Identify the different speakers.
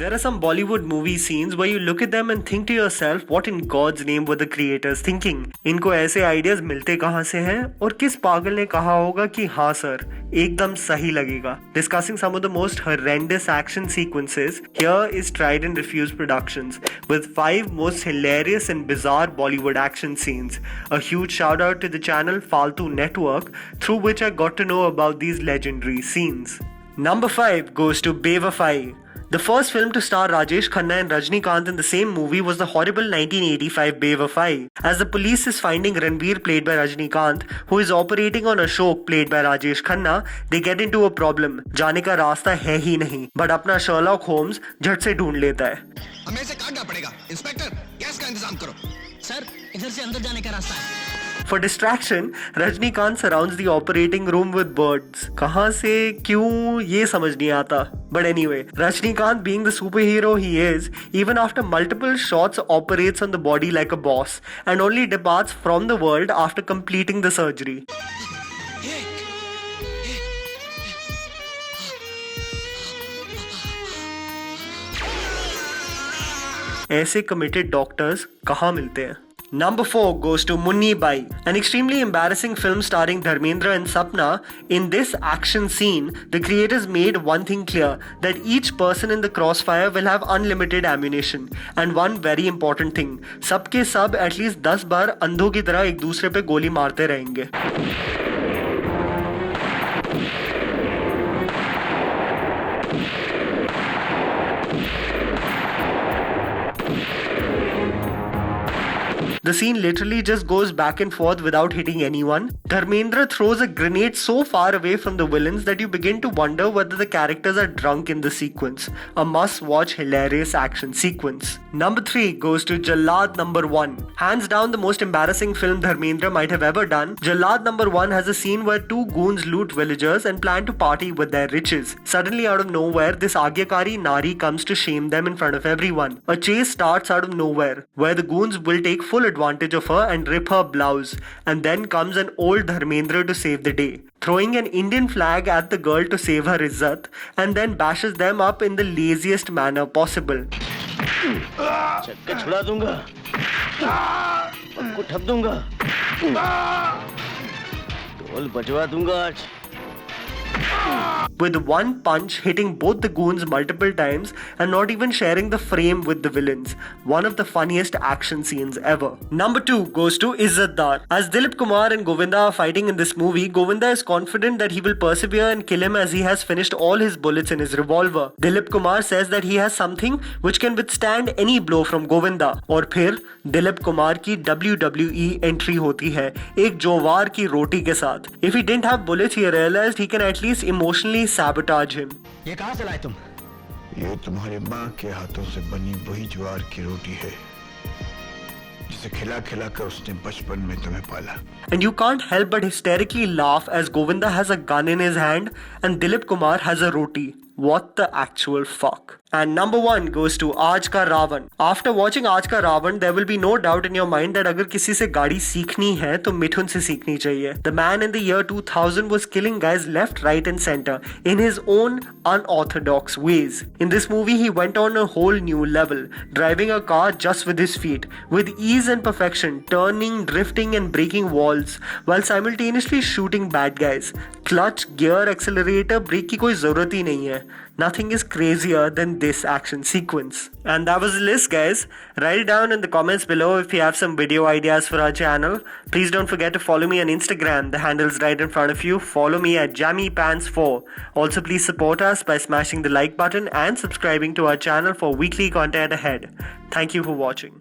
Speaker 1: There are some Bollywood movie scenes where you look at them and think to yourself, what in God's name were the creators thinking? इनको ऐसे ideas मिलते कहाँ से हैं और किस पागल ने कहा होगा कि हाँ सर एकदम सही लगेगा. Discussing some of the most horrendous action sequences, here is Tried and Refused Productions with 5 most hilarious and bizarre Bollywood action scenes. A huge shout out to the channel Faltu Network, through which I got to know about these legendary scenes. Number 5 goes to Bewafai. The first film to star Rajesh Khanna and Rajinikanth in the same movie was the horrible 1985 Bewafai. As the police is finding Ranveer, played by Rajinikanth, who is operating on Ashok, played by Rajesh Khanna, they get into a problem. जाने का रास्ता है ही नहीं, but अपना Sherlock Holmes झट से ढूंढ लेता है.
Speaker 2: हमें इसे काटना पड़ेगा. इंस्पेक्टर, गैस का इंतजाम करो.
Speaker 3: सर, इधर से अंदर जाने का रास्ता है.
Speaker 1: For distraction, Rajnikant surrounds the operating room with birds. कहाँ से क्यों ये समझ नहीं आता. But anyway, Rajnikant, being the superhero he is, even after multiple shots operates on the body like a boss and only departs from the world after completing the surgery. ऐसे committed doctors कहाँ मिलते हैं? Number 4 goes to Munni Bai, an extremely embarrassing film starring Dharmendra and Sapna. In this action scene, the creators made one thing clear, that each person in the crossfire will have unlimited ammunition. And one very important thing, सबके सब at least 10 बार अंधों की तरह एक दूसरे पे गोली मारते रहेंगे. The scene literally just goes back and forth without hitting anyone. Dharmendra throws a grenade so far away from the villains that you begin to wonder whether the characters are drunk in the sequence. A must-watch hilarious action sequence. Number 3 goes to Jallad Number 1. Hands down the most embarrassing film Dharmendra might have ever done. Jallad Number 1 has a scene where 2 goons loot villagers and plan to party with their riches. Suddenly out of nowhere, this Agyakari Nari comes to shame them in front of everyone. A chase starts out of nowhere, where the goons will take full advantage of her and rip her blouse, and then comes an old Dharmendra to save the day, throwing an Indian flag at the girl to save her izzat, and then bashes them up in the laziest manner possible.
Speaker 4: चक्कर छुड़ा दूंगा, सबको ठप दूंगा, ढोल बजवा दूंगा आज.
Speaker 1: With one punch hitting both the goons multiple times and not even sharing the frame with the villains. One of the funniest action scenes ever. Number 2 goes to Izzatdar. As Dilip Kumar and Govinda are fighting in this movie, Govinda is confident that he will persevere and kill him as he has finished all his bullets in his revolver. Dilip Kumar says that he has something which can withstand any blow from Govinda. और फिर दिलीप कुमार की WWE entry होती है एक जोवार की रोटी के साथ. If he didn't have bullets, he realized he can at least emotionally sabotage him.
Speaker 3: ये कहाँ से लाए तुम?
Speaker 2: ये तुम्हारे माँ के हाथों से बनी वही ज्वार की रोटी है जिसे खिला खिला कर उसने बचपन में तुम्हें पाला.
Speaker 1: And you can't help but hysterically laugh as Govinda has a gun in his hand and Dilip Kumar has a roti. What the actual fuck? And number 1 goes to Aaj Ka Ravan. After watching Aaj Ka Ravan, there will be no doubt in your mind that अगर किसी से गाड़ी सीखनी है तो मिठुन से सीखनी चाहिए. The man in the year 2000 was killing guys left, right and center in his own unorthodox ways. In this movie, he went on a whole new level, driving a car just with his feet, with ease and perfection, turning, drifting and breaking walls, while simultaneously shooting bad guys. Clutch, gear, accelerator, brake की कोई ज़रूरत ही नहीं है. Nothing is crazier than this action sequence. And that was the list, guys. Write it down in the comments below if you have some video ideas for our channel. Please don't forget to follow me on Instagram. The handle is right in front of you. Follow me at JammyPants4. Also, please support us by smashing the like button and subscribing to our channel for weekly content ahead. Thank you for watching.